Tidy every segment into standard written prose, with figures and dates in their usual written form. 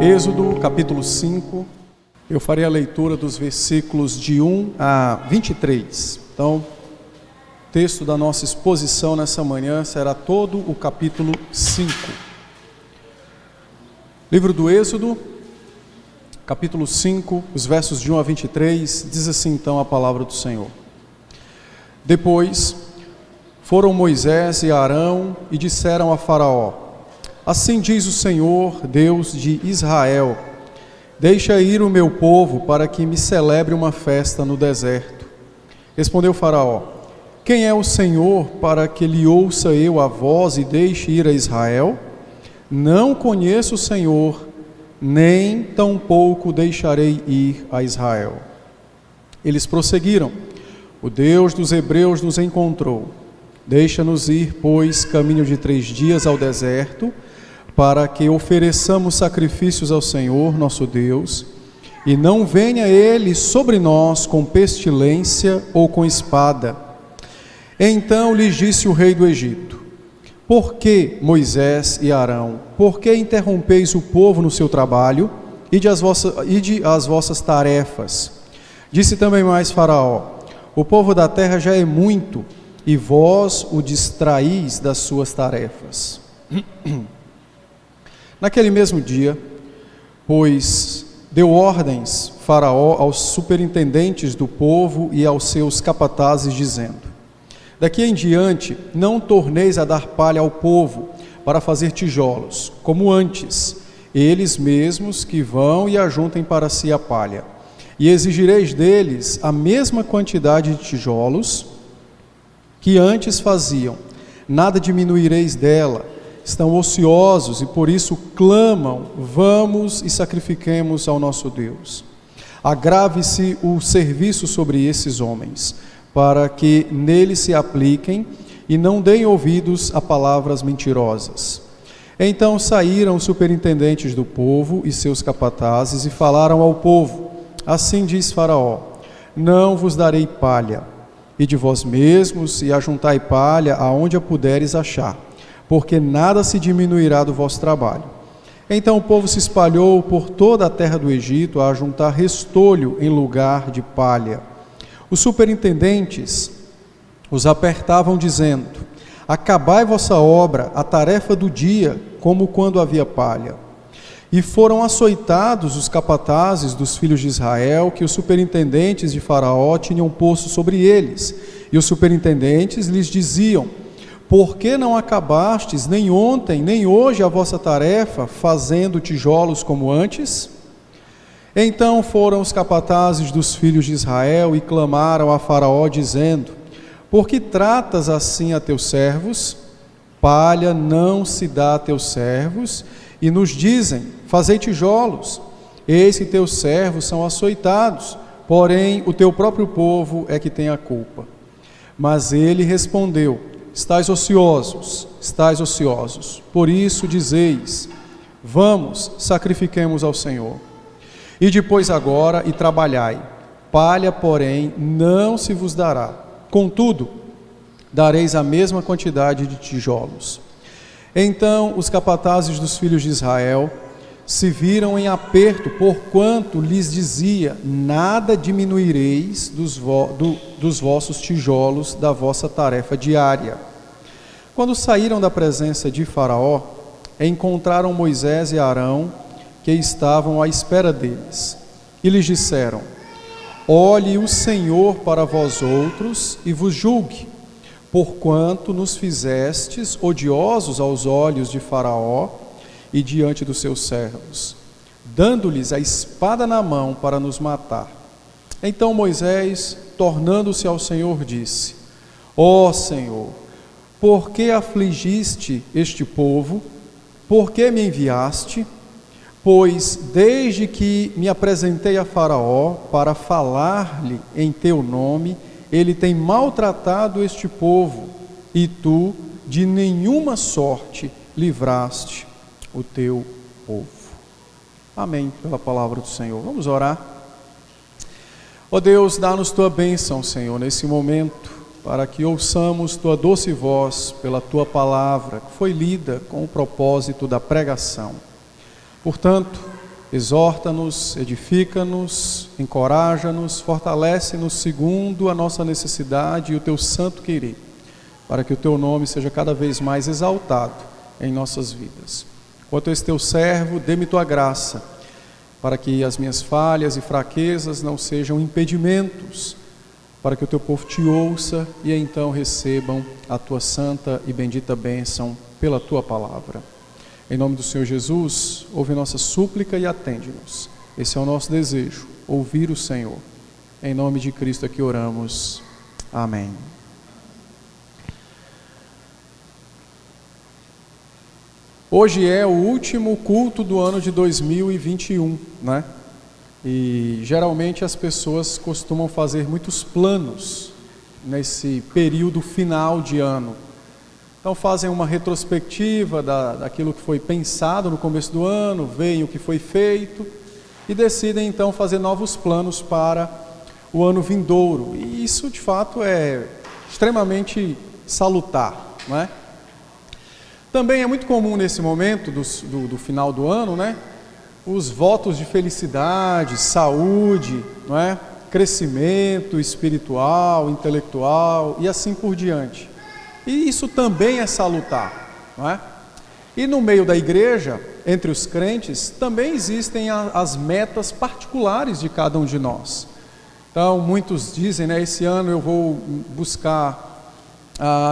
Êxodo, capítulo 5, eu farei a leitura dos versículos de 1 a 23. Então, o texto da nossa exposição nessa manhã será todo o capítulo 5. Livro do Êxodo, capítulo 5, os versos de 1 a 23, diz assim então a palavra do Senhor. Depois foram Moisés e Arão e disseram a Faraó: assim diz o Senhor, Deus de Israel: deixa ir o meu povo para que me celebre uma festa no deserto. Respondeu Faraó: quem é o Senhor para que lhe ouça eu a voz e deixe ir a Israel? Não conheço o Senhor, nem tampouco deixarei ir a Israel. Eles prosseguiram: o Deus dos hebreus nos encontrou. Deixa-nos ir, pois, caminho de 3 dias ao deserto, para que ofereçamos sacrifícios ao Senhor, nosso Deus, e não venha Ele sobre nós com pestilência ou com espada. Então lhes disse o rei do Egito: por que, Moisés e Arão, por que interrompeis o povo no seu trabalho e as vossas tarefas? Disse também mais Faraó: o povo da terra já é muito, e vós o distraís das suas tarefas. Naquele mesmo dia, pois deu ordens Faraó aos superintendentes do povo e aos seus capatazes, dizendo: daqui em diante não torneis a dar palha ao povo para fazer tijolos, como antes, eles mesmos que vão e ajuntem para si a palha. E exigireis deles a mesma quantidade de tijolos que antes faziam, nada diminuireis dela. Estão ociosos e por isso clamam: vamos e sacrifiquemos ao nosso Deus. Agrave-se o serviço sobre esses homens, para que nele se apliquem e não deem ouvidos a palavras mentirosas. Então saíram os superintendentes do povo e seus capatazes e falaram ao povo: assim diz Faraó: não vos darei palha, e de vós mesmos e ajuntai palha aonde a puderes achar, porque nada se diminuirá do vosso trabalho. Então o povo se espalhou por toda a terra do Egito a ajuntar restolho em lugar de palha. Os superintendentes os apertavam, dizendo: acabai vossa obra, a tarefa do dia, como quando havia palha. E foram açoitados os capatazes dos filhos de Israel, que os superintendentes de Faraó tinham posto sobre eles. E os superintendentes lhes diziam: por que não acabastes nem ontem, nem hoje a vossa tarefa, fazendo tijolos como antes? Então foram os capatazes dos filhos de Israel e clamaram a Faraó, dizendo: por que tratas assim a teus servos? Palha não se dá a teus servos, e nos dizem: fazei tijolos. Eis que teus servos são açoitados, porém o teu próprio povo é que tem a culpa. Mas ele respondeu: estais ociosos, por isso dizeis: vamos, sacrifiquemos ao Senhor. E depois agora e trabalhai, palha, porém, não se vos dará. Contudo, dareis a mesma quantidade de tijolos. Então os capatazes dos filhos de Israel se viram em aperto, porquanto lhes dizia: nada diminuireis dos vossos tijolos da vossa tarefa diária. Quando saíram da presença de Faraó, encontraram Moisés e Arão, que estavam à espera deles, e lhes disseram: olhe o Senhor para vós outros e vos julgue, porquanto nos fizestes odiosos aos olhos de Faraó e diante dos seus servos, dando-lhes a espada na mão para nos matar. Então Moisés, tornando-se ao Senhor, disse: ó Senhor, por que afligiste este povo? Por que me enviaste? Pois desde que me apresentei a Faraó para falar-lhe em teu nome, ele tem maltratado este povo, e tu de nenhuma sorte livraste o teu povo. Amém, pela palavra do Senhor. Vamos orar. Ó Deus, dá-nos tua bênção, Senhor, nesse momento, para que ouçamos tua doce voz pela tua palavra, que foi lida com o propósito da pregação. Portanto, Exorta-nos, edifica-nos, encoraja-nos, fortalece-nos segundo a nossa necessidade e o Teu santo querer, para que o Teu nome seja cada vez mais exaltado em nossas vidas. Quanto a esse Teu servo, dê-me Tua graça, para que as minhas falhas e fraquezas não sejam impedimentos, para que o Teu povo Te ouça e então recebam a Tua santa e bendita bênção pela Tua palavra. Em nome do Senhor Jesus, ouve nossa súplica e atende-nos. Esse é o nosso desejo, ouvir o Senhor. Em nome de Cristo é que oramos. Amém. Hoje é o último culto do ano de 2021, né? E geralmente as pessoas costumam fazer muitos planos nesse período final de ano. Então fazem uma retrospectiva daquilo que foi pensado no começo do ano, veem o que foi feito e decidem então fazer novos planos para o ano vindouro. E isso de fato é extremamente salutar, não é? Também é muito comum nesse momento do final do ano, né? Os votos de felicidade, saúde, não é? Crescimento espiritual, intelectual e assim por diante. E isso também é salutar, não é? E no meio da igreja, entre os crentes, também existem as metas particulares de cada um de nós. Então, muitos dizem, né, esse ano eu vou buscar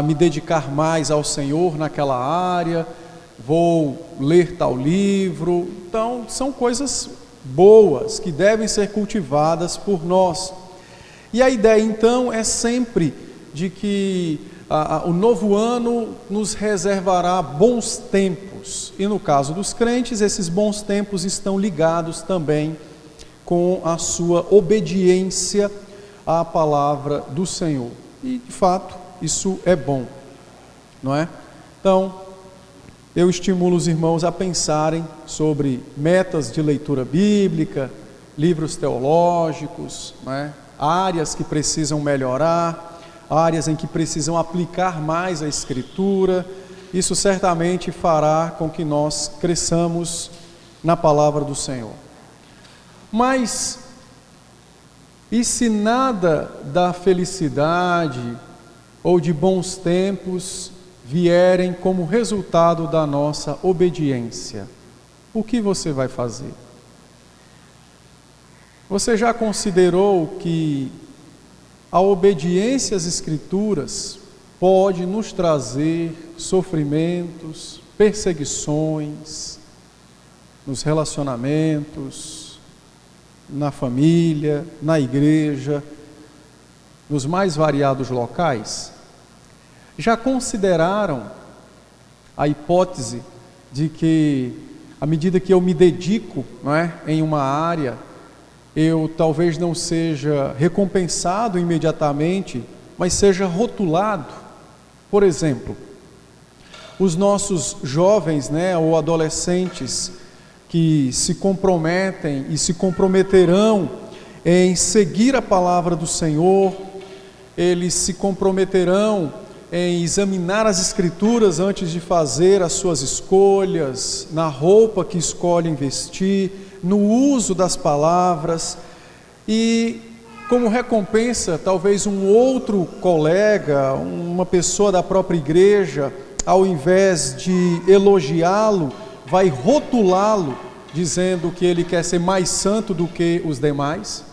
me dedicar mais ao Senhor naquela área, vou ler tal livro. Então, são coisas boas que devem ser cultivadas por nós. E a ideia, então, é sempre de que o novo ano nos reservará bons tempos, e no caso dos crentes, esses bons tempos estão ligados também com a sua obediência à palavra do Senhor, e de fato isso é bom, não é? Então, eu estimulo os irmãos a pensarem sobre metas de leitura bíblica, livros teológicos, não é? Áreas que precisam melhorar, áreas em que precisam aplicar mais a Escritura. Isso certamente fará com que nós cresçamos na palavra do Senhor. Mas, e se nada da felicidade ou de bons tempos vierem como resultado da nossa obediência? O que você vai fazer? Você já considerou que a obediência às Escrituras pode nos trazer sofrimentos, perseguições nos relacionamentos, na família, na igreja, nos mais variados locais? Já consideraram a hipótese de que, à medida que eu me dedico, não é, em uma área, eu talvez não seja recompensado imediatamente, mas seja rotulado? Por exemplo, os nossos jovens, né, ou adolescentes que se comprometem e se comprometerão em seguir a palavra do Senhor, eles se comprometerão em examinar as Escrituras antes de fazer as suas escolhas, na roupa que escolhem vestir, no uso das palavras, e como recompensa, talvez um outro colega, uma pessoa da própria igreja, ao invés de elogiá-lo, vai rotulá-lo, dizendo que ele quer ser mais santo do que os demais.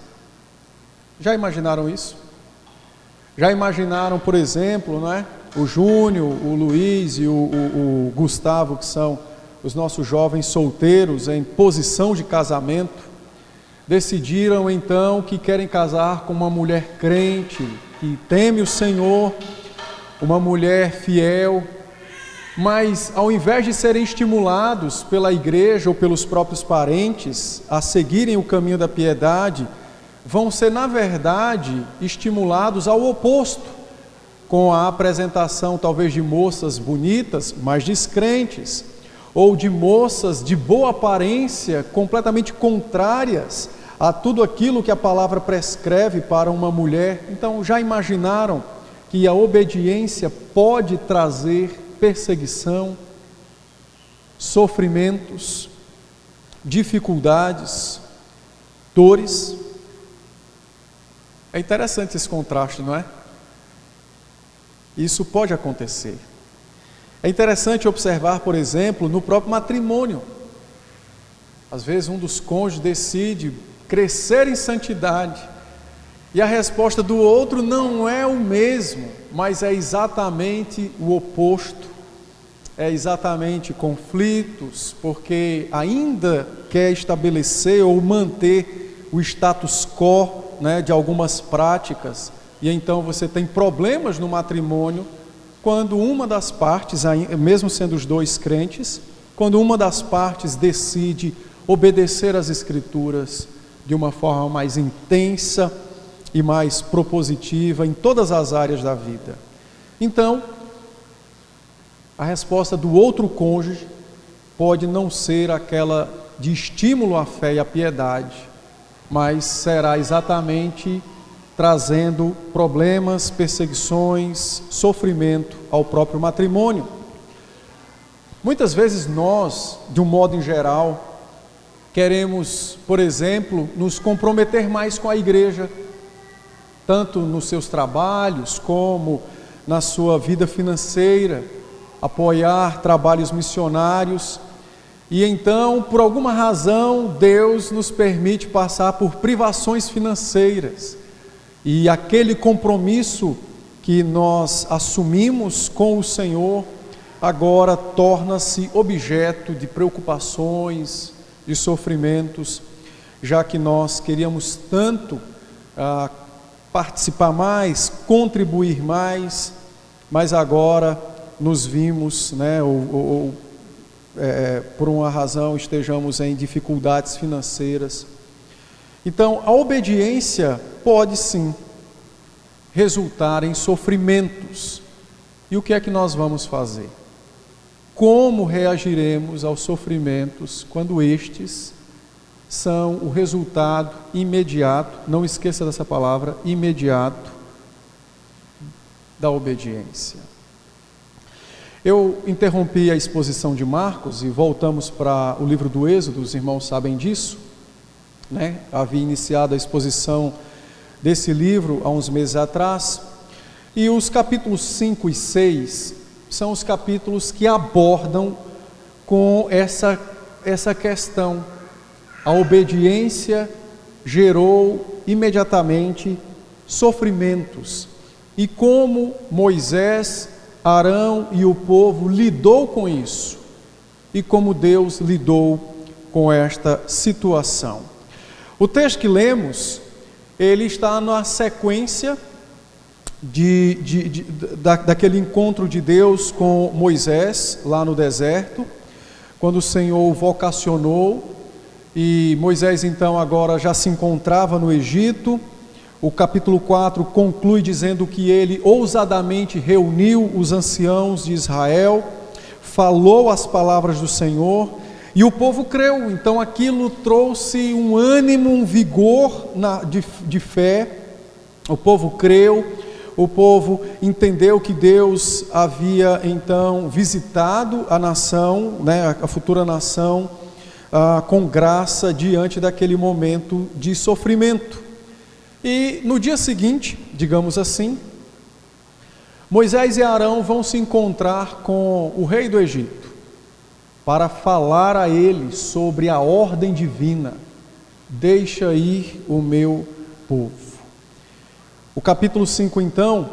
Já imaginaram isso? Já imaginaram, por exemplo, não é? O Júnior, o Luiz e o Gustavo, que são os nossos jovens solteiros em posição de casamento, decidiram então que querem casar com uma mulher crente, que teme o Senhor, uma mulher fiel, mas ao invés de serem estimulados pela igreja ou pelos próprios parentes a seguirem o caminho da piedade, vão ser, na verdade, estimulados ao oposto, com a apresentação talvez de moças bonitas, mas descrentes, ou de moças de boa aparência, completamente contrárias a tudo aquilo que a palavra prescreve para uma mulher. Então, já imaginaram que a obediência pode trazer perseguição, sofrimentos? dificuldades, dores. É interessante esse contraste, não é? Isso pode acontecer. É interessante observar, por exemplo, no próprio matrimônio. Às vezes um dos cônjuges decide crescer em santidade e a resposta do outro não é o mesmo, mas é exatamente o oposto. É exatamente conflitos, porque ainda quer estabelecer ou manter o status quo, né, de algumas práticas, e então você tem problemas no matrimônio quando uma das partes, mesmo sendo os dois crentes, quando uma das partes decide obedecer às Escrituras de uma forma mais intensa e mais propositiva em todas as áreas da vida. Então, a resposta do outro cônjuge pode não ser aquela de estímulo à fé e à piedade, mas será exatamente trazendo problemas, perseguições, sofrimento ao próprio matrimônio. Muitas vezes nós, de um modo em geral, queremos, por exemplo, nos comprometer mais com a igreja, tanto nos seus trabalhos como na sua vida financeira, apoiar trabalhos missionários, e então, por alguma razão, Deus nos permite passar por privações financeiras, e aquele compromisso que nós assumimos com o Senhor, agora torna-se objeto de preocupações, de sofrimentos, já que nós queríamos tanto participar mais, contribuir mais, mas agora nos vimos, né, por uma razão estejamos em dificuldades financeiras. Então, a obediência pode sim resultar em sofrimentos. E o que é que nós vamos fazer? Como reagiremos aos sofrimentos quando estes são o resultado imediato, não esqueça dessa palavra, imediato, da obediência? Eu interrompi a exposição de Marcos e voltamos para o livro do Êxodo, os irmãos sabem disso, né? Havia iniciado a exposição desse livro há uns meses atrás, e os capítulos 5 e 6 são os capítulos que abordam com essa questão. A obediência gerou imediatamente sofrimentos, e como Moisés, Arão e o povo lidou com isso, e como Deus lidou com esta situação. O texto que lemos, ele está na sequência daquele encontro de Deus com Moisés, lá no deserto, quando o Senhor o vocacionou, e Moisés então agora já se encontrava no Egito. O capítulo 4 conclui dizendo que ele ousadamente reuniu os anciãos de Israel, falou as palavras do Senhor, e o povo creu. Então aquilo trouxe um ânimo, um vigor de fé. O povo creu, o povo entendeu que Deus havia então visitado a nação, né, a futura nação, com graça diante daquele momento de sofrimento. E no dia seguinte, digamos assim, Moisés e Arão vão se encontrar com o rei do Egito, para falar a ele sobre a ordem divina: deixa ir o meu povo. O capítulo 5 então,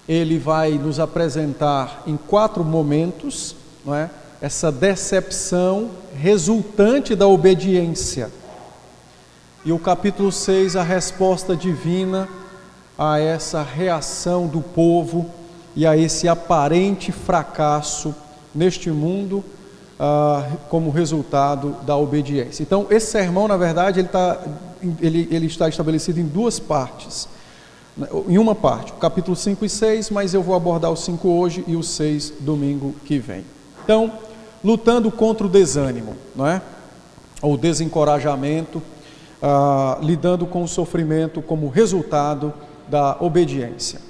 ele vai nos apresentar em 4 momentos, não é? Essa decepção resultante da obediência. E o capítulo 6, a resposta divina a essa reação do povo e a esse aparente fracasso neste mundo, como resultado da obediência. Então, esse sermão, na verdade, ele está estabelecido em 2 partes. Em uma parte, o capítulo 5 e 6, mas eu vou abordar o 5 hoje e o 6 domingo que vem. Então, lutando contra o desânimo, não é? Ou desencorajamento, lidando com o sofrimento como resultado da obediência.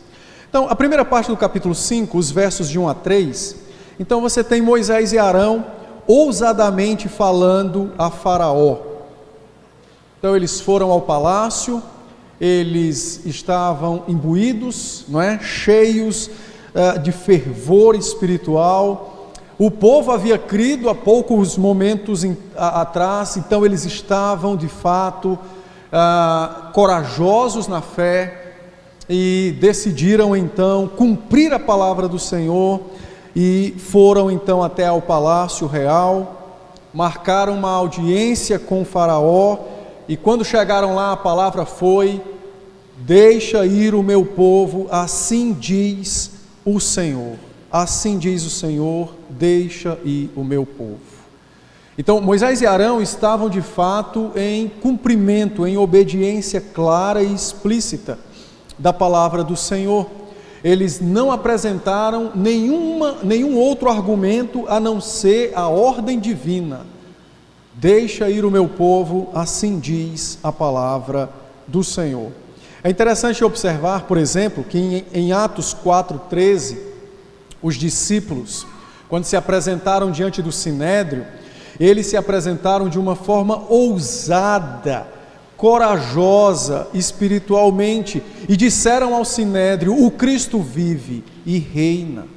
Então, a primeira parte do capítulo 5, os versos de 1 a 3, então você tem Moisés e Arão ousadamente falando a Faraó. Então eles foram ao palácio, eles estavam imbuídos, não é? Cheios de fervor espiritual. O povo havia crido há poucos momentos atrás, então eles estavam de fato corajosos na fé e decidiram então cumprir a palavra do Senhor e foram então até ao palácio real, marcaram uma audiência com o Faraó e quando chegaram lá a palavra foi: deixa ir o meu povo, assim diz o Senhor. Assim diz o Senhor, deixa ir o meu povo. Então Moisés e Arão estavam de fato em cumprimento, em obediência clara e explícita da palavra do Senhor. Eles não apresentaram nenhum outro argumento a não ser a ordem divina. Deixa ir o meu povo, assim diz a palavra do Senhor. É interessante observar, por exemplo, que em Atos 4:13, os discípulos, quando se apresentaram diante do Sinédrio, eles se apresentaram de uma forma ousada, corajosa espiritualmente, e disseram ao Sinédrio: o Cristo vive e reina.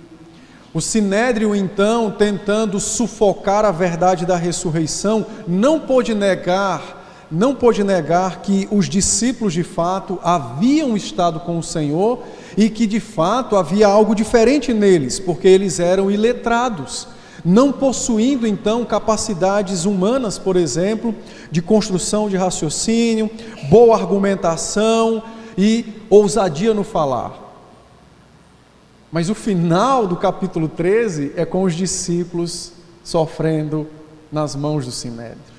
O Sinédrio, então, tentando sufocar a verdade da ressurreição, não pôde negar que os discípulos de fato haviam estado com o Senhor e que de fato havia algo diferente neles, porque eles eram iletrados, não possuindo então capacidades humanas, por exemplo, de construção de raciocínio, boa argumentação e ousadia no falar. Mas o final do capítulo 13 é com os discípulos sofrendo nas mãos do Sinédrio.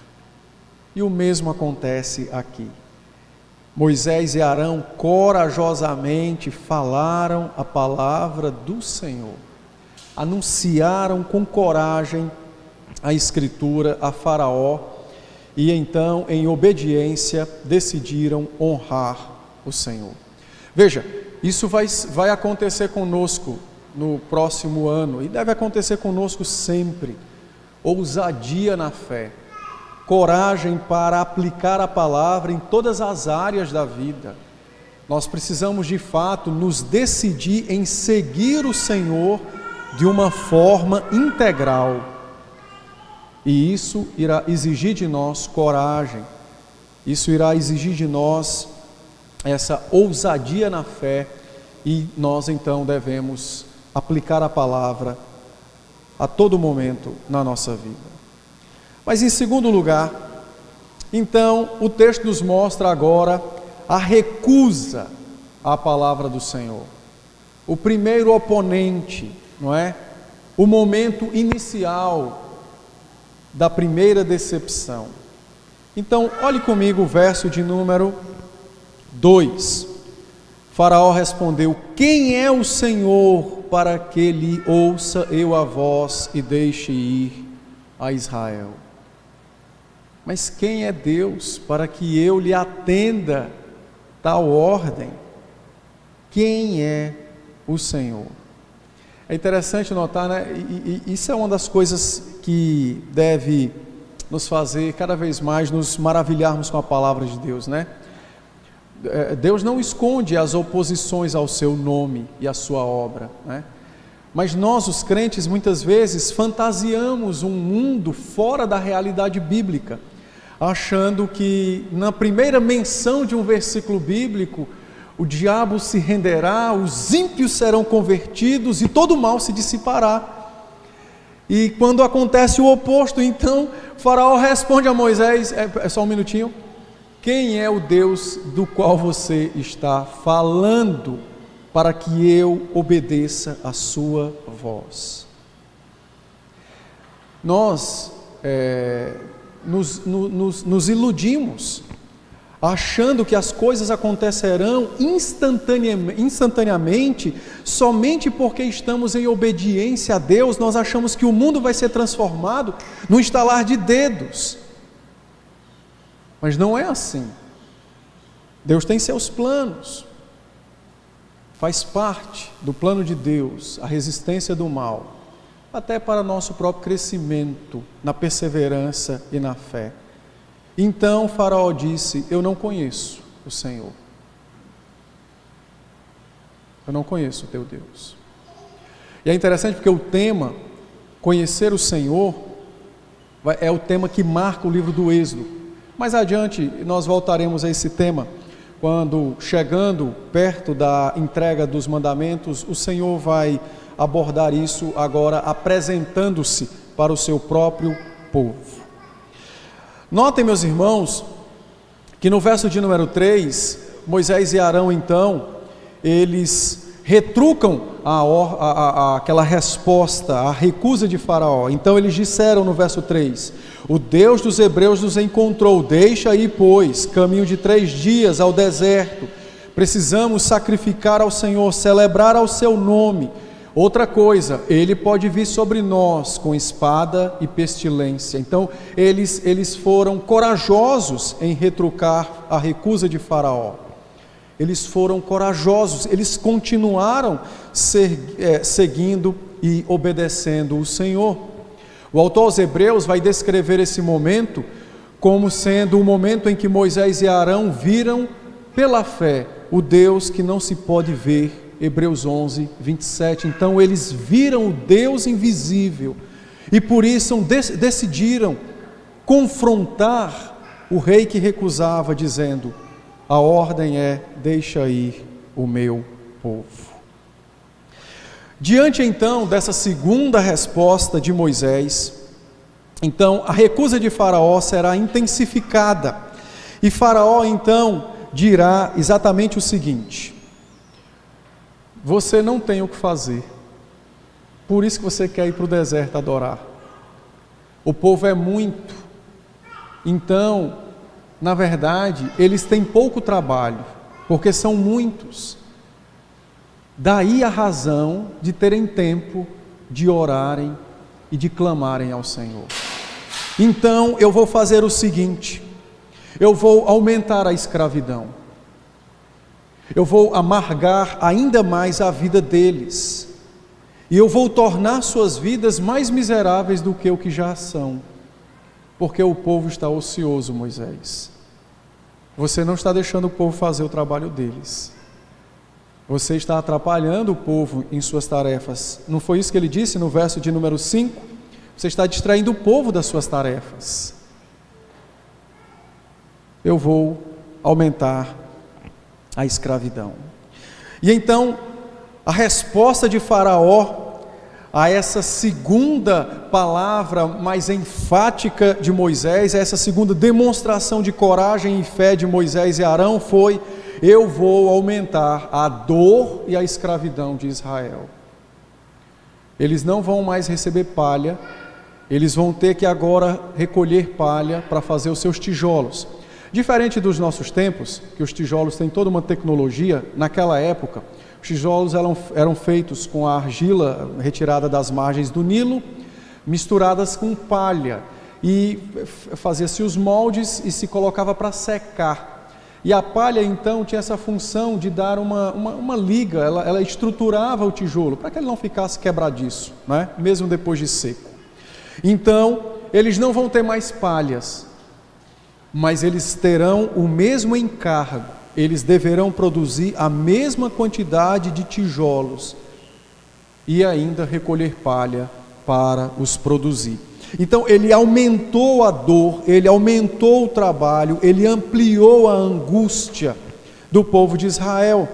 E o mesmo acontece aqui. Moisés e Arão corajosamente falaram a palavra do Senhor, anunciaram com coragem a Escritura a Faraó e então, em obediência, decidiram honrar o Senhor. Veja, isso vai acontecer conosco no próximo ano e deve acontecer conosco sempre. Ousadia na fé, coragem para aplicar a palavra em todas as áreas da vida. Nós precisamos de fato nos decidir em seguir o Senhor de uma forma integral, e isso irá exigir de nós coragem, isso irá exigir de nós essa ousadia na fé, e nós então devemos aplicar a palavra a todo momento na nossa vida. Mas em segundo lugar, então, o texto nos mostra agora a recusa à palavra do Senhor. O primeiro oponente, não é? O momento inicial da primeira decepção. Então, olhe comigo o verso de número 2. Faraó respondeu: quem é o Senhor para que lhe ouça eu a voz e deixe ir a Israel? Mas quem é Deus para que eu lhe atenda tal ordem? Quem é o Senhor? É interessante notar, né? E isso é uma das coisas que deve nos fazer cada vez mais nos maravilharmos com a palavra de Deus, né? Deus não esconde as oposições ao seu nome e à sua obra, né? Mas nós, os crentes, muitas vezes fantasiamos um mundo fora da realidade bíblica, achando que na primeira menção de um versículo bíblico, o diabo se renderá, os ímpios serão convertidos e todo o mal se dissipará. E quando acontece o oposto, então Faraó responde a Moisés: só um minutinho, quem é o Deus do qual você está falando para que eu obedeça a sua voz? Nós nos iludimos, achando que as coisas acontecerão instantaneamente, somente porque estamos em obediência a Deus. Nós achamos que o mundo vai ser transformado no estalar de dedos, mas não é assim. Deus tem seus planos, faz parte do plano de Deus a resistência do mal, até para nosso próprio crescimento, na perseverança e na fé. Então Faraó disse: eu não conheço o Senhor. Eu não conheço o teu Deus. E é interessante porque o tema, conhecer o Senhor, é o tema que marca o livro do Êxodo. Mais adiante nós voltaremos a esse tema, quando chegando perto da entrega dos mandamentos, o Senhor vai abordar isso agora apresentando-se para o seu próprio povo. Notem, meus irmãos, que no verso de número 3, Moisés e Arão então, eles retrucam aquela resposta, a recusa de Faraó. Então eles disseram no verso 3: o Deus dos hebreus nos encontrou, deixa aí, pois, caminho de 3 dias ao deserto, precisamos sacrificar ao Senhor, celebrar ao seu nome. Outra coisa, ele pode vir sobre nós com espada e pestilência. Então eles foram corajosos em retrucar a recusa de Faraó. Eles foram corajosos, eles continuaram seguindo e obedecendo o Senhor. O autor aos Hebreus vai descrever esse momento como sendo o momento em que Moisés e Arão viram pela fé o Deus que não se pode ver, Hebreus 11, 27. Então eles viram o Deus invisível e por isso decidiram confrontar o rei que recusava, dizendo: a ordem é: deixa ir o meu povo. Diante então dessa segunda resposta de Moisés, então a recusa de Faraó será intensificada, e Faraó então dirá exatamente o seguinte: você não tem o que fazer, por isso que você quer ir para o deserto adorar. O povo é muito, então, na verdade, eles têm pouco trabalho, porque são muitos. Daí a razão de terem tempo de orarem e de clamarem ao Senhor. Então eu vou fazer o seguinte: eu vou aumentar a escravidão, eu vou amargar ainda mais a vida deles, e eu vou tornar suas vidas mais miseráveis do que o que já são, porque o povo está ocioso, Moisés. Você não está deixando o povo fazer o trabalho deles. Você está atrapalhando o povo em suas tarefas. Não foi isso que ele disse no verso de número 5? Você está distraindo o povo das suas tarefas. Eu vou aumentar a escravidão. E então, a resposta de Faraó a essa segunda palavra mais enfática de Moisés, a essa segunda demonstração de coragem e fé de Moisés e Arão foi: eu vou aumentar a dor e a escravidão de Israel. Eles não vão mais receber palha, eles vão ter que agora recolher palha para fazer os seus tijolos. Diferente dos nossos tempos, que os tijolos têm toda uma tecnologia, naquela época, os tijolos eram feitos com a argila retirada das margens do Nilo, misturadas com palha, e fazia-se os moldes e se colocava para secar. E a palha então tinha essa função de dar uma liga, ela estruturava o tijolo, para que ele não ficasse quebradiço, né? Mesmo depois de seco. Então, eles não vão ter mais palhas, mas eles terão o mesmo encargo. Eles deverão produzir a mesma quantidade de tijolos e ainda recolher palha para os produzir. Então ele aumentou a dor, ele aumentou o trabalho, ele ampliou a angústia do povo de Israel.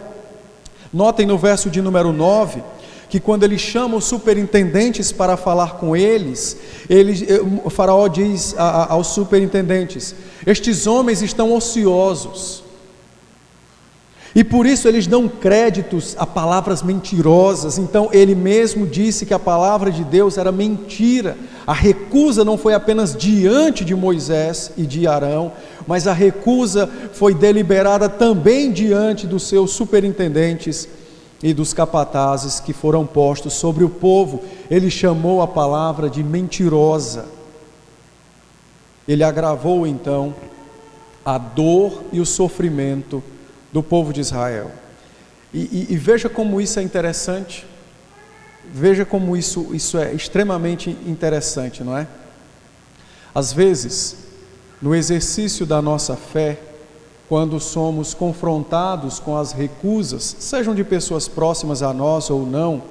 Notem no verso de número 9, que quando ele chama os superintendentes para falar com eles, o Faraó diz aos superintendentes: estes homens estão ociosos, e por isso eles dão créditos a palavras mentirosas. Então ele mesmo disse que a palavra de Deus era mentira. A recusa não foi apenas diante de Moisés e de Arão, mas a recusa foi deliberada também diante dos seus superintendentes e dos capatazes que foram postos sobre o povo. Ele chamou a palavra de mentirosa. Ele agravou então a dor e o sofrimento do povo de Israel. E veja como isso é interessante. Veja como isso é extremamente interessante, não é? Às vezes, no exercício da nossa fé, quando somos confrontados com as recusas, sejam de pessoas próximas a nós ou não,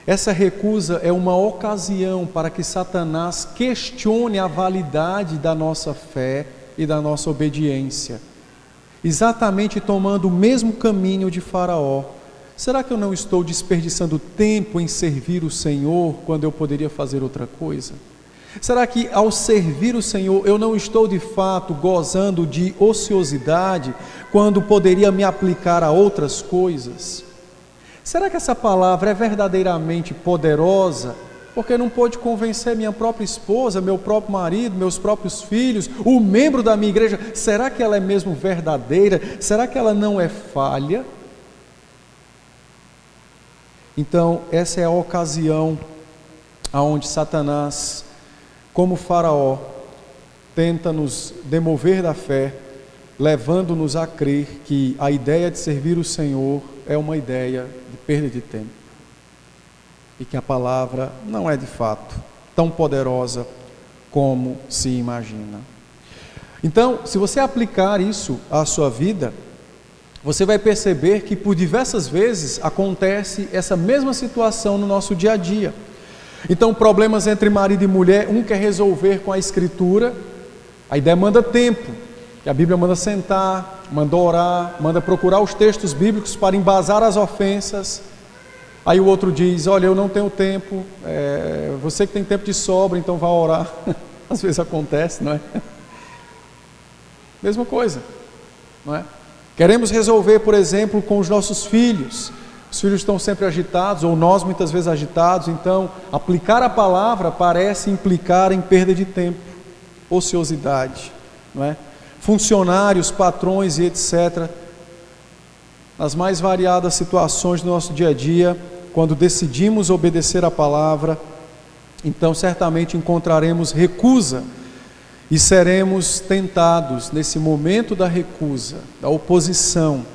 essa recusa é uma ocasião para que Satanás questione a validade da nossa fé e da nossa obediência, exatamente tomando o mesmo caminho de Faraó. Será que eu não estou desperdiçando tempo em servir o Senhor quando eu poderia fazer outra coisa? Será que ao servir o Senhor eu não estou de fato gozando de ociosidade quando poderia me aplicar a outras coisas? Será que essa palavra é verdadeiramente poderosa? Porque não pôde convencer minha própria esposa, meu próprio marido, meus próprios filhos, o membro da minha igreja. Será que ela é mesmo verdadeira? Será que ela não é falha? Então, essa é a ocasião aonde Satanás, como Faraó, tenta nos demover da fé, levando-nos a crer que a ideia de servir o Senhor é uma ideia de perda de tempo. E que a palavra não é de fato tão poderosa como se imagina. Então, se você aplicar isso à sua vida, você vai perceber que por diversas vezes acontece essa mesma situação no nosso dia a dia. Então, problemas entre marido e mulher, um quer resolver com a escritura, aí demanda tempo, que a Bíblia manda sentar, manda orar, manda procurar os textos bíblicos para embasar as ofensas. Aí o outro diz, olha, eu não tenho tempo, você que tem tempo de sobra, então vá orar. Às vezes acontece, não é? Mesma coisa, não é? Queremos resolver, por exemplo, com os nossos filhos. Os filhos estão sempre agitados, ou nós muitas vezes agitados, então aplicar a palavra parece implicar em perda de tempo, ociosidade, não é? Funcionários, patrões e etc. Nas mais variadas situações do nosso dia a dia, quando decidimos obedecer a palavra, então certamente encontraremos recusa e seremos tentados nesse momento da recusa, da oposição,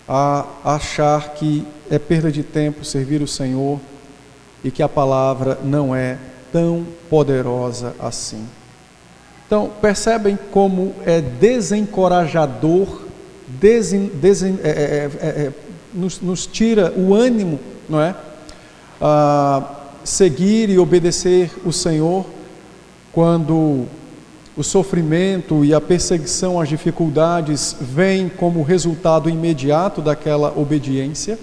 a achar que é perda de tempo servir o Senhor e que a palavra não é tão poderosa assim. Então, percebem como é desencorajador, nos tira o ânimo, não é? Seguir e obedecer o Senhor quando o sofrimento e a perseguição, as dificuldades vêm como resultado imediato daquela obediência.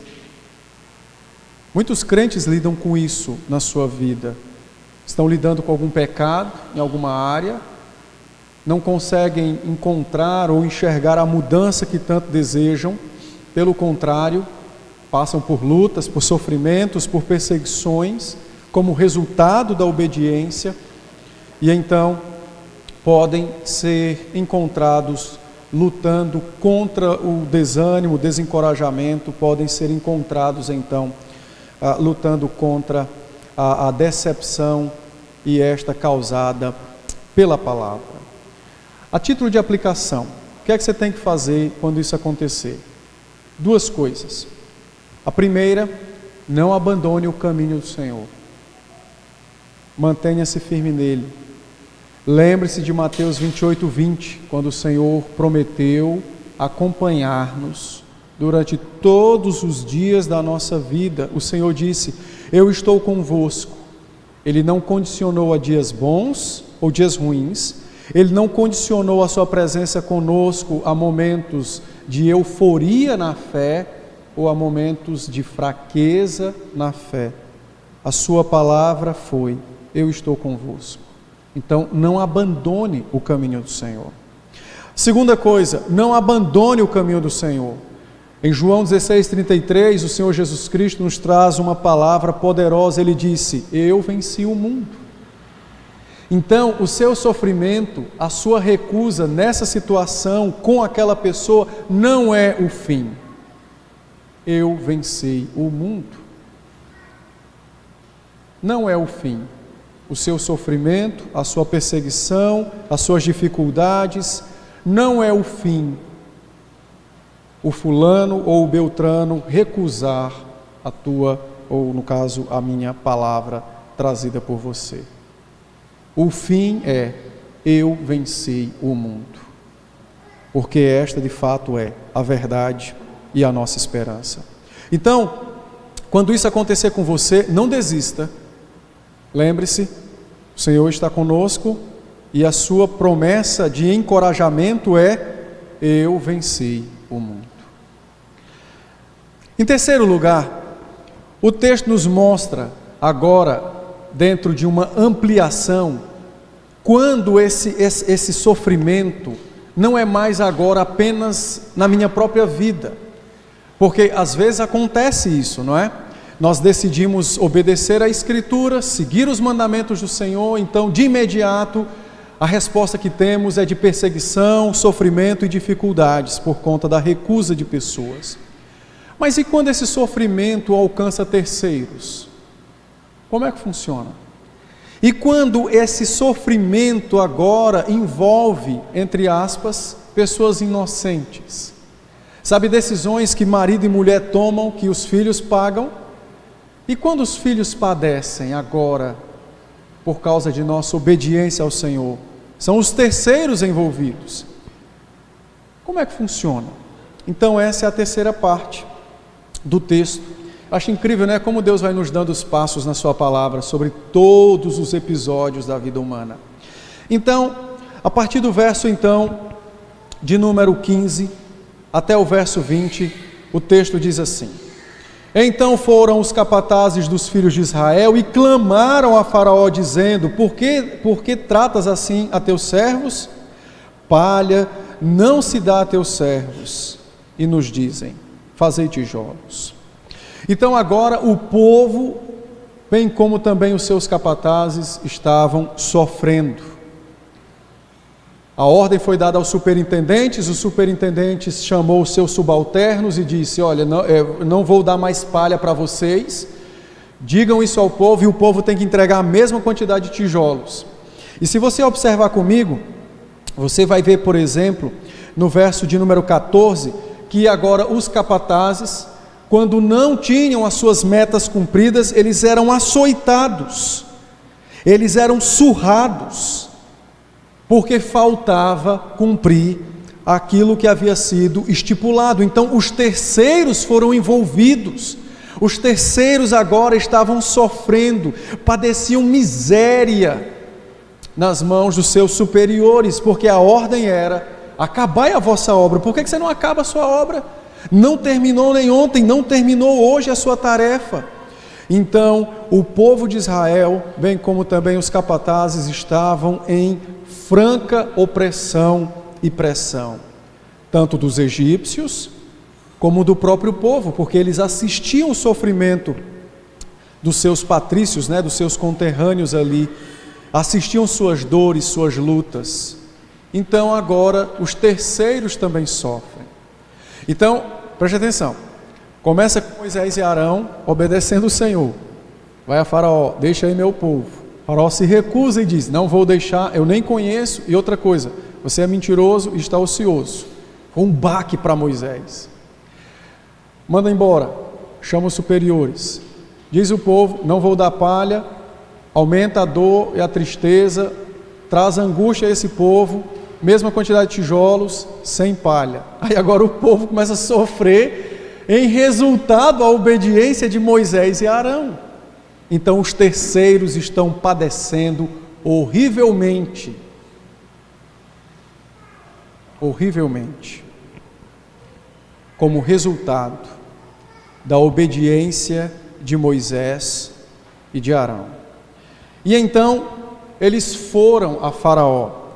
Muitos crentes lidam com isso na sua vida. Estão lidando com algum pecado em alguma área, não conseguem encontrar ou enxergar a mudança que tanto desejam. Pelo contrário, passam por lutas, por sofrimentos, por perseguições, como resultado da obediência, e então podem ser encontrados lutando contra o desânimo, o desencorajamento, podem ser encontrados então lutando contra a decepção e esta causada pela palavra. A título de aplicação, o que é que você tem que fazer quando isso acontecer? Duas coisas. A primeira, não abandone o caminho do Senhor. Mantenha-se firme nele. Lembre-se de Mateus 28:20, quando o Senhor prometeu acompanhar-nos durante todos os dias da nossa vida. O Senhor disse, eu estou convosco. Ele não condicionou a dias bons ou dias ruins. Ele não condicionou a sua presença conosco a momentos de euforia na fé ou a momentos de fraqueza na fé. A sua palavra foi, eu estou convosco. Então, não abandone o caminho do Senhor. Segunda coisa, não abandone o caminho do Senhor. Em João 16:33, o Senhor Jesus Cristo nos traz uma palavra poderosa. Ele disse, eu venci o mundo. Então, o seu sofrimento, a sua recusa nessa situação com aquela pessoa não é o fim. Eu venci o mundo. Não é o fim. O seu sofrimento, a sua perseguição, as suas dificuldades, não é o fim. O fulano ou o beltrano recusar a tua ou no caso, a minha palavra trazida por você. O fim é: eu venci o mundo. Porque esta de fato é a verdade e a nossa esperança. Então, quando isso acontecer com você, não desista. Lembre-se, o Senhor está conosco e a sua promessa de encorajamento é: eu venci o mundo. Em terceiro lugar, o texto nos mostra agora, dentro de uma ampliação, quando esse sofrimento não é mais agora apenas na minha própria vida. Porque às vezes acontece isso, não é? Nós decidimos obedecer à Escritura, seguir os mandamentos do Senhor, então de imediato a resposta que temos é de perseguição, sofrimento e dificuldades por conta da recusa de pessoas. Mas e quando esse sofrimento alcança terceiros? Como é que funciona? E quando esse sofrimento agora envolve, entre aspas, pessoas inocentes? Sabe, decisões que marido e mulher tomam, que os filhos pagam? E quando os filhos padecem agora, por causa de nossa obediência ao Senhor, são os terceiros envolvidos. Como é que funciona? Então essa é a terceira parte do texto. Acho incrível, né? Como Deus vai nos dando os passos na sua palavra sobre todos os episódios da vida humana. Então, a partir do verso de número 15 até o verso 20, o texto diz assim: então foram os capatazes dos filhos de Israel e clamaram a Faraó dizendo: por que tratas assim a teus servos? Palha não se dá a teus servos. E nos dizem: fazei tijolos. Então agora o povo, bem como também os seus capatazes, estavam sofrendo. A ordem foi dada aos superintendentes, os superintendentes chamou os seus subalternos e disse: olha, não vou dar mais palha para vocês, digam isso ao povo, e o povo tem que entregar a mesma quantidade de tijolos. E se você observar comigo, você vai ver, por exemplo, no verso de número 14, que agora os capatazes, quando não tinham as suas metas cumpridas, eles eram açoitados, eles eram surrados, porque faltava cumprir aquilo que havia sido estipulado. Então os terceiros foram envolvidos, os terceiros agora estavam sofrendo, padeciam miséria nas mãos dos seus superiores, porque a ordem era: acabai a vossa obra. Por que você não acaba a sua obra? Não terminou nem ontem, não terminou hoje a sua tarefa. Então o povo de Israel, bem como também os capatazes, estavam em franca opressão e pressão, tanto dos egípcios como do próprio povo, porque eles assistiam o sofrimento dos seus patrícios, dos seus conterrâneos ali, assistiam suas dores, suas lutas. Então agora os terceiros também sofrem. Então, preste atenção, começa com Moisés e Arão obedecendo o Senhor. Vai a Faraó: deixa aí meu povo. Faraó se recusa e diz: não vou deixar, eu nem conheço. E outra coisa, você é mentiroso e está ocioso. Foi um baque para Moisés. Manda embora, chama os superiores. Diz o povo: não vou dar palha, aumenta a dor e a tristeza, traz angústia a esse povo, mesma quantidade de tijolos, sem palha. Aí agora o povo começa a sofrer em resultado à obediência de Moisés e Arão. Então os terceiros estão padecendo horrivelmente, como resultado da obediência de Moisés e de Arão. E então eles foram a Faraó.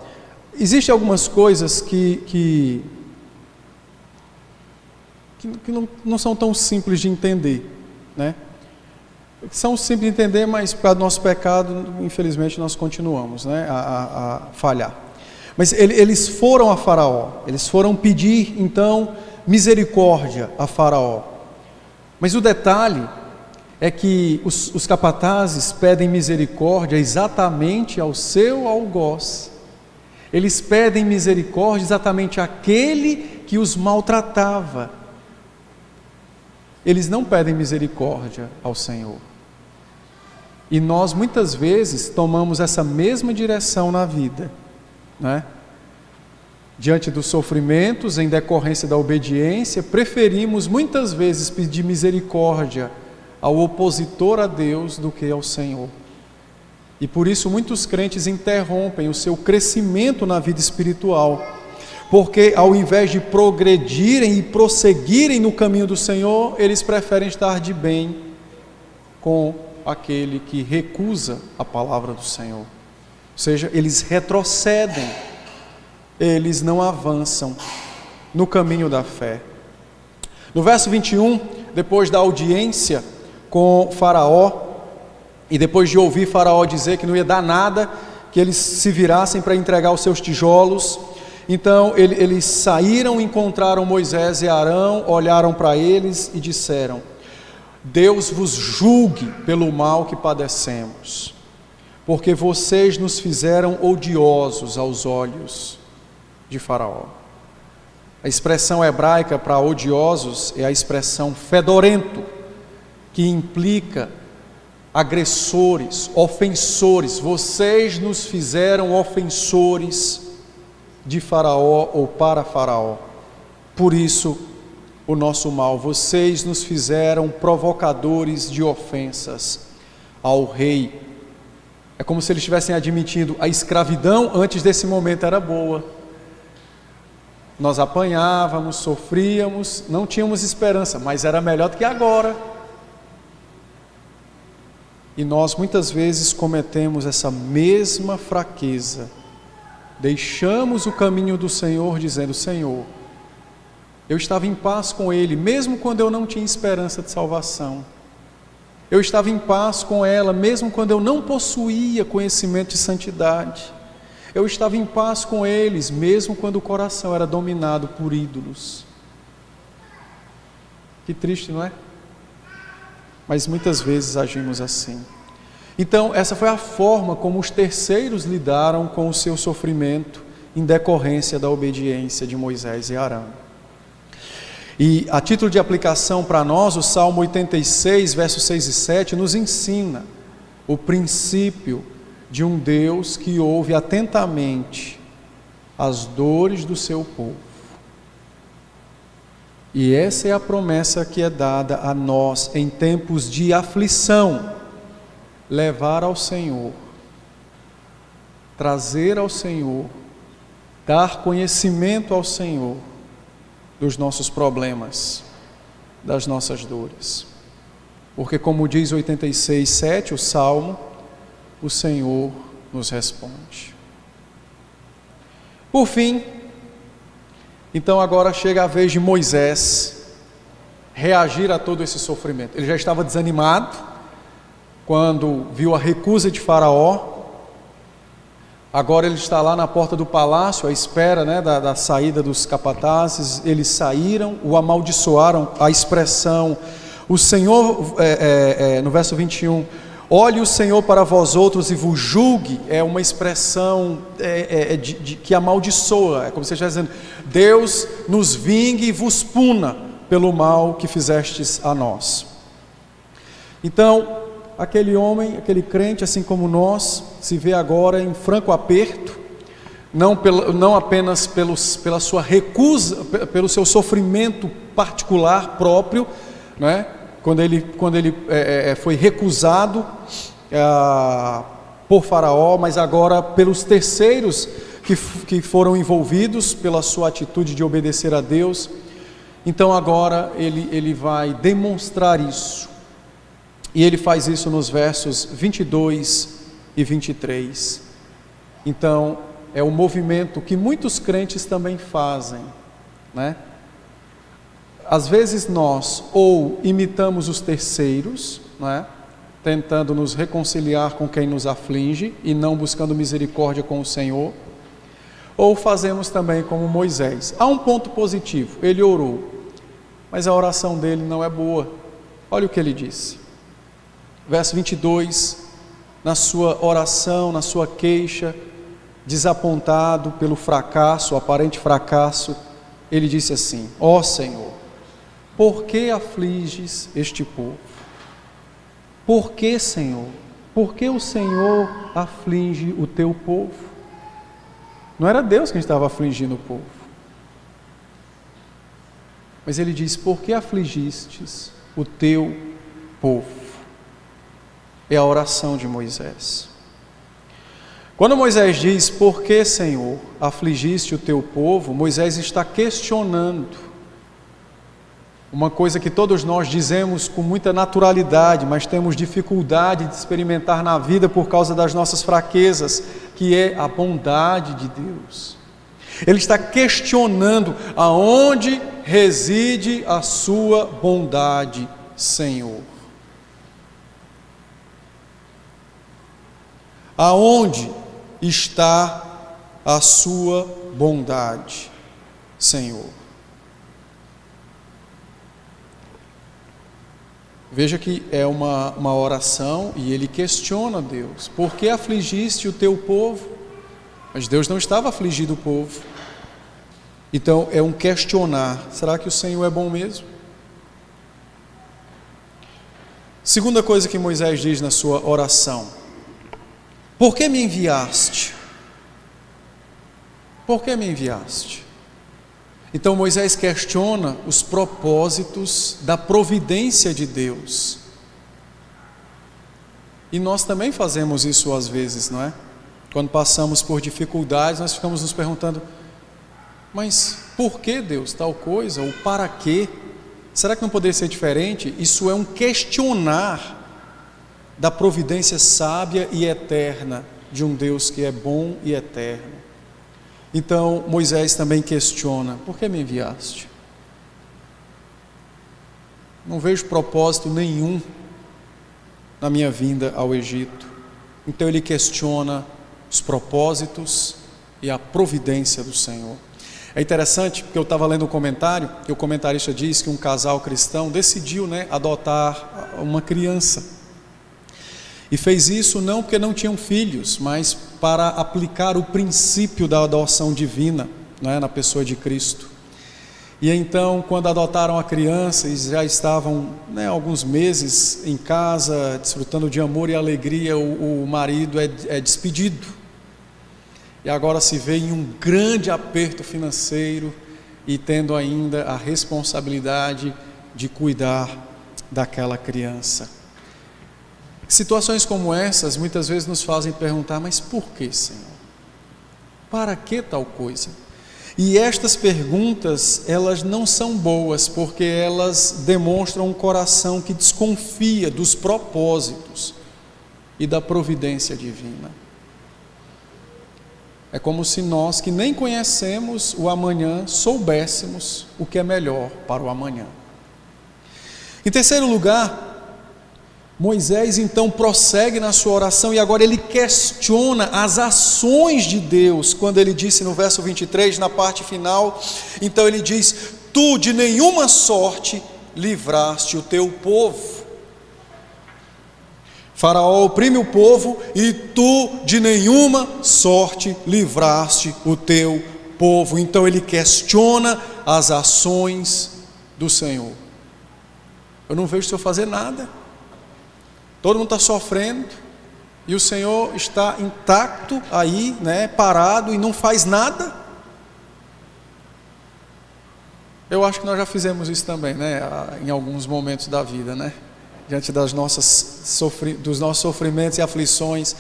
Existem algumas coisas que não são tão simples de entender, né? São simples de entender, mas por causa do nosso pecado, infelizmente, nós continuamos, a falhar. Mas eles foram a Faraó, eles foram pedir, então, misericórdia a Faraó. Mas o detalhe é que os capatazes pedem misericórdia exatamente ao seu algoz. Eles pedem misericórdia exatamente àquele que os maltratava. eles não pedem misericórdia ao Senhor. E nós muitas vezes tomamos essa mesma direção na vida, né? Diante dos sofrimentos, em decorrência da obediência, preferimos muitas vezes pedir misericórdia ao opositor a Deus do que ao Senhor. E por isso muitos crentes interrompem o seu crescimento na vida espiritual, porque ao invés de progredirem e prosseguirem no caminho do Senhor, eles preferem estar de bem com aquele que recusa a palavra do Senhor. Ou seja, eles retrocedem, eles não avançam no caminho da fé. No verso 21, depois da audiência com Faraó, e depois de ouvir Faraó dizer que não ia dar nada, que eles se virassem para entregar os seus tijolos, então eles saíram, encontraram Moisés e Arão, olharam para eles e disseram: Deus vos julgue pelo mal que padecemos, porque vocês nos fizeram odiosos aos olhos de Faraó. A expressão hebraica para odiosos é a expressão fedorento, que implica agressores, ofensores. Vocês nos fizeram ofensores de Faraó ou para Faraó. Por isso o nosso mal. Vocês nos fizeram provocadores de ofensas ao rei. É como se eles estivessem admitindo: a escravidão antes desse momento era boa. Nós apanhávamos, sofríamos, não tínhamos esperança, mas era melhor do que agora. E nós muitas vezes cometemos essa mesma fraqueza. Deixamos o caminho do Senhor dizendo: Senhor, eu estava em paz com Ele, mesmo quando eu não tinha esperança de salvação. Eu estava em paz com ela, mesmo quando eu não possuía conhecimento de santidade. Eu estava em paz com eles, mesmo quando o coração era dominado por ídolos. Que triste, não é? Mas muitas vezes agimos assim. Então, essa foi a forma como os terceiros lidaram com o seu sofrimento em decorrência da obediência de Moisés e Arão. E a título de aplicação para nós, o Salmo 86, versos 6 e 7, nos ensina o princípio de um Deus que ouve atentamente as dores do seu povo. E essa é a promessa que é dada a nós em tempos de aflição: levar ao Senhor, trazer ao Senhor, dar conhecimento ao Senhor dos nossos problemas, das nossas dores. Porque, como diz 86, 7, o Salmo, o Senhor nos responde. Por fim, então agora chega a vez de Moisés reagir a todo esse sofrimento. Ele já estava desanimado quando viu a recusa de Faraó. Agora ele está lá na porta do palácio à espera, da saída dos capatazes. Eles saíram, o amaldiçoaram. A expressão, o Senhor, no verso 21, olhe o Senhor para vós outros e vos julgue, é uma expressão que amaldiçoa. É como se estivesse dizendo: Deus nos vingue e vos puna pelo mal que fizestes a nós. Então, aquele homem, aquele crente, assim como nós, se vê agora em franco aperto, não apenas pela sua recusa, pelo seu sofrimento particular próprio, né? Quando ele foi recusado por Faraó, mas agora pelos terceiros que foram envolvidos pela sua atitude de obedecer a Deus. Então agora ele vai demonstrar isso. E ele faz isso nos versos 22 e 23. Então é um movimento que muitos crentes também fazem, né? Às vezes nós ou imitamos os terceiros, né, tentando nos reconciliar com quem nos aflige e não buscando misericórdia com o Senhor, ou fazemos também como Moisés. Há um ponto positivo: ele orou, mas a oração dele não é boa. Olha o que ele disse. Verso 22, na sua oração, na sua queixa, desapontado pelo fracasso, o aparente fracasso, ele disse assim: ó Senhor, por que afliges este povo? Por que, Senhor? Por que o Senhor aflige o teu povo? Não era Deus quem estava afligindo o povo. Mas ele diz, por que afligistes o teu povo? É a oração de Moisés. Quando Moisés diz, por que, Senhor, afligiste o teu povo? Moisés está questionando uma coisa que todos nós dizemos com muita naturalidade, mas temos dificuldade de experimentar na vida por causa das nossas fraquezas, que é a bondade de Deus. Ele está questionando aonde reside a sua bondade, Senhor. Aonde está a sua bondade, Senhor? Veja que é uma oração e ele questiona Deus. Por que afligiste o teu povo? Mas Deus não estava afligindo o povo. Então é um questionar. Será que o Senhor é bom mesmo? Segunda coisa que Moisés diz na sua oração. Por que me enviaste? Por que me enviaste? Então Moisés questiona os propósitos da providência de Deus. E nós também fazemos isso às vezes, não é? Quando passamos por dificuldades, nós ficamos nos perguntando, mas por que Deus tal coisa? Ou para quê? Será que não poderia ser diferente? Isso é um questionar da providência sábia e eterna de um Deus que é bom e eterno. Então Moisés também questiona, por que me enviaste? Não vejo propósito nenhum na minha vinda ao Egito. Então ele questiona os propósitos e a providência do Senhor. É interessante, porque eu estava lendo um comentário, que o comentarista diz que um casal cristão decidiu, adotar uma criança. E fez isso não porque não tinham filhos, mas para aplicar o princípio da adoção divina, na pessoa de Cristo. E então, quando adotaram a criança, eles já estavam alguns meses em casa, desfrutando de amor e alegria, o marido é despedido. E agora se vê em um grande aperto financeiro e tendo ainda a responsabilidade de cuidar daquela criança. Situações como essas muitas vezes nos fazem perguntar, mas por que, Senhor? Para que tal coisa? E estas perguntas, elas não são boas, porque elas demonstram um coração que desconfia dos propósitos e da providência divina. É como se nós, que nem conhecemos o amanhã, soubéssemos o que é melhor para o amanhã. Em terceiro lugar, Moisés então prossegue na sua oração e agora ele questiona as ações de Deus, quando ele disse no verso 23, na parte final, então ele diz, tu de nenhuma sorte livraste o teu povo. Faraó oprime o povo e tu de nenhuma sorte livraste o teu povo. Então ele questiona as ações do Senhor. Eu não vejo o Senhor fazer nada. Todo mundo está sofrendo e o Senhor está intacto aí, parado e não faz nada. Eu acho que nós já fizemos isso também, em alguns momentos da vida, diante dos nossos sofrimentos e aflições,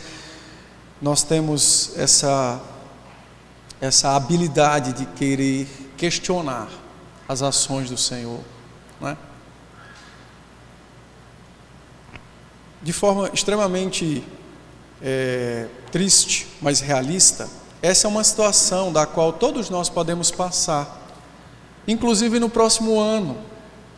nós temos essa habilidade de querer questionar as ações do Senhor, De forma extremamente triste, mas realista, essa é uma situação da qual todos nós podemos passar, inclusive no próximo ano,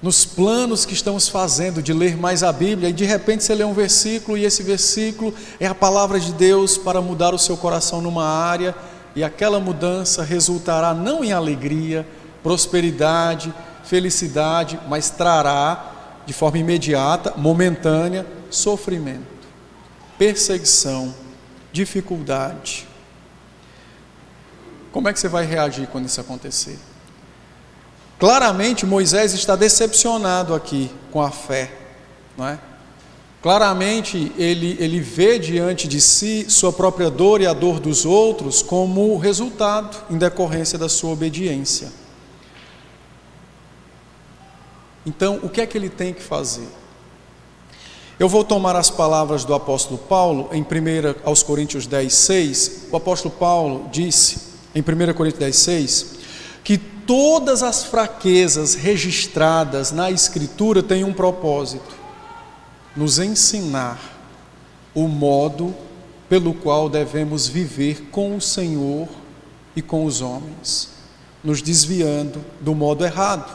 nos planos que estamos fazendo de ler mais a Bíblia, e de repente você lê um versículo, e esse versículo é a palavra de Deus para mudar o seu coração numa área, e aquela mudança resultará não em alegria, prosperidade, felicidade, mas trará de forma imediata, momentânea, sofrimento, perseguição, dificuldade. Como é que você vai reagir quando isso acontecer? Claramente Moisés está decepcionado aqui com a fé, não é? Claramente ele vê diante de si sua própria dor e a dor dos outros como resultado em decorrência da sua obediência. Então, o que é que ele tem que fazer? Eu vou tomar as palavras do apóstolo Paulo em 1 aos Coríntios 10, 6. O apóstolo Paulo disse em 1 Coríntios 10, 6, que todas as fraquezas registradas na Escritura têm um propósito: nos ensinar o modo pelo qual devemos viver com o Senhor e com os homens, nos desviando do modo errado.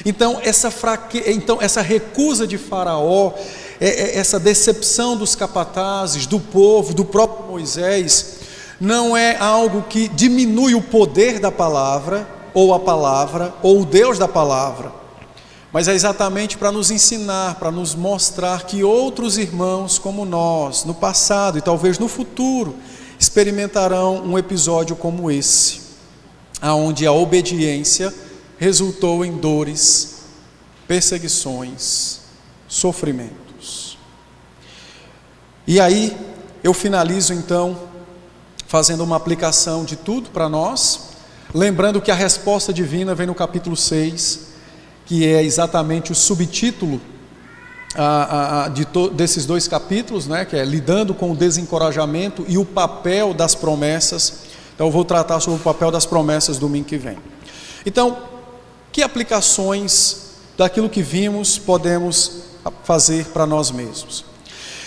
Então essa recusa de Faraó, essa decepção dos capatazes, do povo, do próprio Moisés, não é algo que diminui o poder da palavra, ou a palavra, ou o Deus da palavra, mas é exatamente para nos ensinar, para nos mostrar que outros irmãos como nós, no passado e talvez no futuro, experimentarão um episódio como esse, aonde a obediência resultou em dores, perseguições, sofrimentos. E aí eu finalizo então fazendo uma aplicação de tudo para nós, lembrando que a resposta divina vem no capítulo 6, que é exatamente o subtítulo desses dois capítulos, né, que é lidando com o desencorajamento e o papel das promessas. Então eu vou tratar sobre o papel das promessas domingo que vem. Então, que aplicações daquilo que vimos podemos fazer para nós mesmos?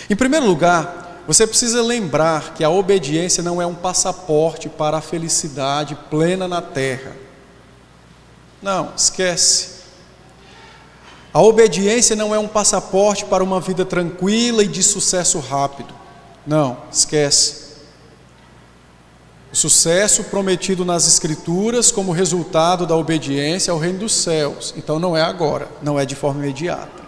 Em primeiro lugar, você precisa lembrar que a obediência não é um passaporte para a felicidade plena na terra. Não, esquece. A obediência não é um passaporte para uma vida tranquila e de sucesso rápido. Não, esquece. O sucesso prometido nas Escrituras como resultado da obediência é o reino dos céus. Então não é agora, não é de forma imediata.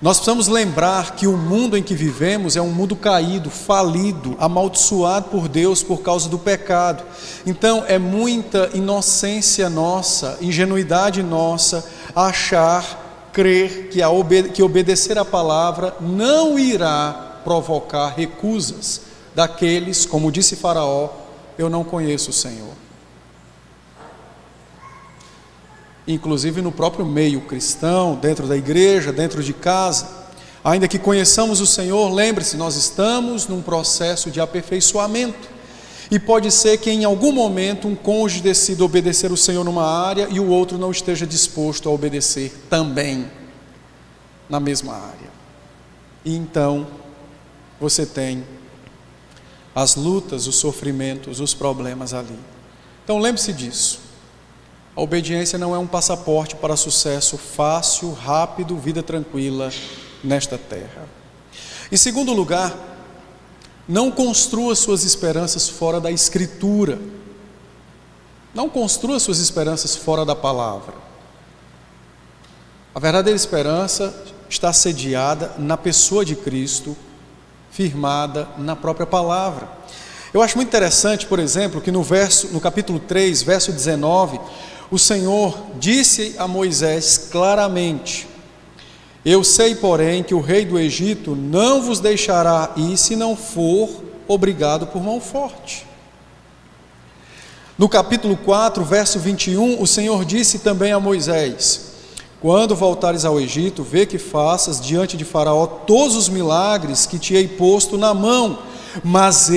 Nós precisamos lembrar que o mundo em que vivemos é um mundo caído, falido, amaldiçoado por Deus por causa do pecado. Então é muita inocência nossa, ingenuidade nossa, achar, crer que obedecer à palavra não irá provocar recusas daqueles, como disse Faraó: eu não conheço o Senhor. Inclusive no próprio meio cristão, dentro da igreja, dentro de casa, ainda que conheçamos o Senhor, lembre-se, nós estamos num processo de aperfeiçoamento, e pode ser que em algum momento um cônjuge decida obedecer o Senhor numa área e o outro não esteja disposto a obedecer também na mesma área, e então você tem as lutas, os sofrimentos, os problemas ali. Então lembre-se disso. A obediência não é um passaporte para sucesso fácil, rápido, vida tranquila nesta terra. Em segundo lugar, não construa suas esperanças fora da Escritura. Não construa suas esperanças fora da palavra. A verdadeira esperança está sediada na pessoa de Cristo, firmada na própria palavra. Eu acho muito interessante, por exemplo, que no capítulo 3, verso 19, o Senhor disse a Moisés claramente: eu sei, porém, que o rei do Egito não vos deixará ir se não for obrigado por mão forte. No capítulo 4, verso 21, o Senhor disse também a Moisés: quando voltares ao Egito, vê que faças diante de Faraó todos os milagres que te hei posto na mão, mas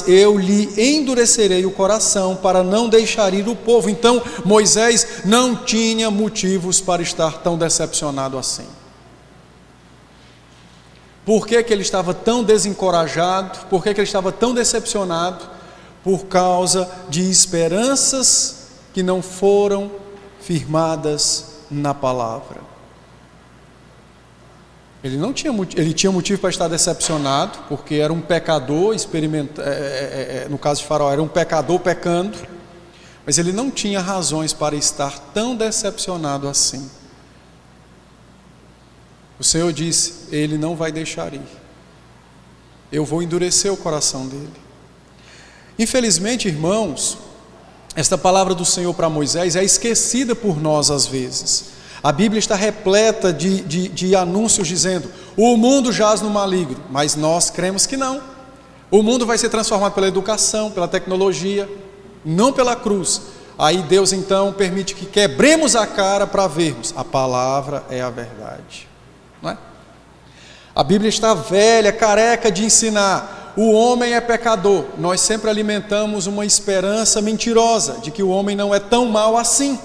eu lhe endurecerei o coração para não deixar ir o povo. Então Moisés não tinha motivos para estar tão decepcionado assim. Por que ele estava tão desencorajado? Por que ele estava tão decepcionado? Por causa de esperanças que não foram firmadas na palavra. Ele tinha motivo para estar decepcionado, porque era um pecador no caso de Faraó, era um pecador pecando, mas ele não tinha razões para estar tão decepcionado assim. O Senhor disse: ele não vai deixar ir, eu vou endurecer o coração dele. Infelizmente, irmãos, esta palavra do Senhor para Moisés é esquecida por nós às vezes. A Bíblia está repleta de anúncios dizendo: o mundo jaz no maligno, mas nós cremos que não. O mundo vai ser transformado pela educação, pela tecnologia, não pela cruz. Aí Deus então permite que quebremos a cara para vermos: a palavra é a verdade, não é? A Bíblia está velha, careca de ensinar: o homem é pecador. Nós sempre alimentamos uma esperança mentirosa de que o homem não é tão mau assim.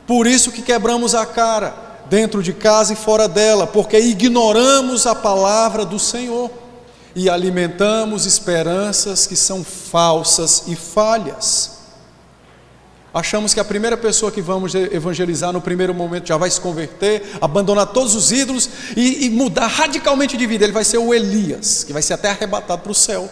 Por isso que quebramos a cara, dentro de casa e fora dela, porque ignoramos a palavra do Senhor e alimentamos esperanças que são falsas e falhas. Achamos que a primeira pessoa que vamos evangelizar no primeiro momento já vai se converter, abandonar todos os ídolos e mudar radicalmente de vida. Ele vai ser o Elias, que vai ser até arrebatado para o céu.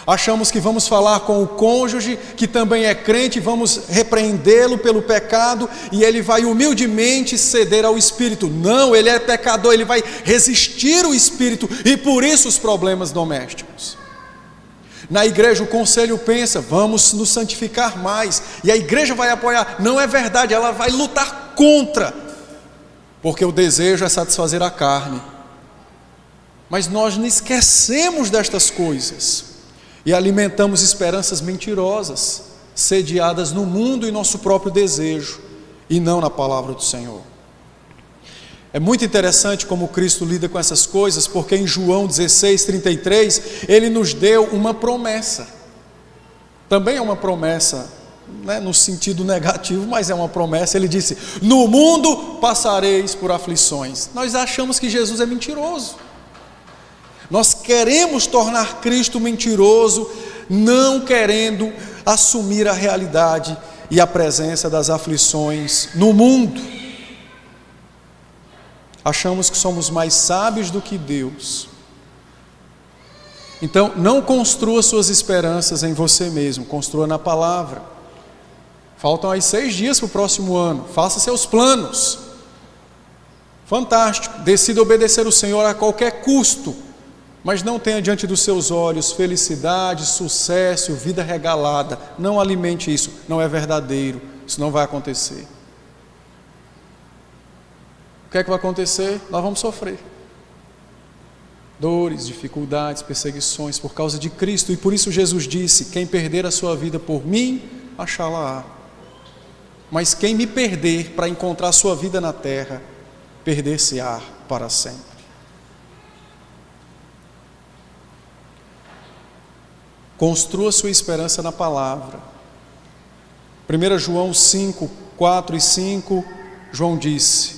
Achamos que vamos falar com o cônjuge, que também é crente, vamos repreendê-lo pelo pecado e ele vai humildemente ceder ao Espírito. Não, ele é pecador, ele vai resistir ao Espírito e por isso os problemas domésticos. Na igreja o conselho pensa: vamos nos santificar mais, e a igreja vai apoiar. Não é verdade, ela vai lutar contra, porque o desejo é satisfazer a carne. Mas nós não esquecemos destas coisas e alimentamos esperanças mentirosas, sediadas no mundo e nosso próprio desejo, e não na palavra do Senhor. É muito interessante como Cristo lida com essas coisas, porque em João 16:33, Ele nos deu uma promessa. Também é uma promessa, né, no sentido negativo, mas é uma promessa. Ele disse: no mundo passareis por aflições. Nós achamos que Jesus é mentiroso. Nós queremos tornar Cristo mentiroso, não querendo assumir a realidade e a presença das aflições no mundo. Achamos que somos mais sábios do que Deus. Então, não construa suas esperanças em você mesmo, construa na palavra. Faltam aí 6 dias para o próximo ano, faça seus planos. Fantástico, decida obedecer o Senhor a qualquer custo, mas não tenha diante dos seus olhos felicidade, sucesso, vida regalada. Não alimente isso, não é verdadeiro, isso não vai acontecer. O que é que vai acontecer? Nós vamos sofrer dores, dificuldades, perseguições por causa de Cristo, e por isso Jesus disse: quem perder a sua vida por mim, achá-la-á, mas quem me perder para encontrar a sua vida na terra, perder-se-á para sempre. Construa sua esperança na palavra. 1 João 5, 4 e 5, João disse: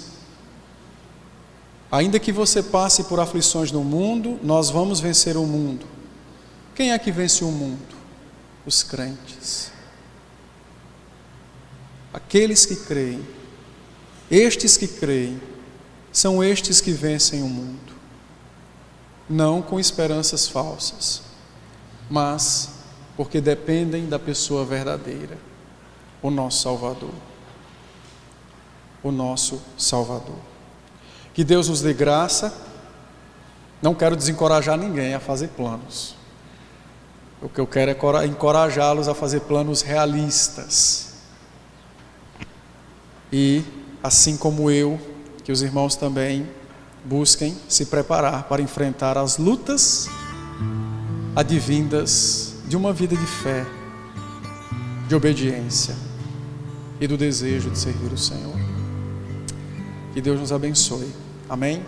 ainda que você passe por aflições no mundo, nós vamos vencer o mundo. Quem é que vence o mundo? Os crentes. Aqueles que creem. Estes que creem, são estes que vencem o mundo. Não com esperanças falsas, mas porque dependem da pessoa verdadeira, o nosso Salvador. O nosso Salvador. Que Deus nos dê graça. Não quero desencorajar ninguém a fazer planos. O que eu quero é encorajá-los a fazer planos realistas. E, assim como eu, que os irmãos também busquem se preparar para enfrentar as lutas advindas de uma vida de fé, de obediência e do desejo de servir o Senhor. Que Deus nos abençoe. Amém?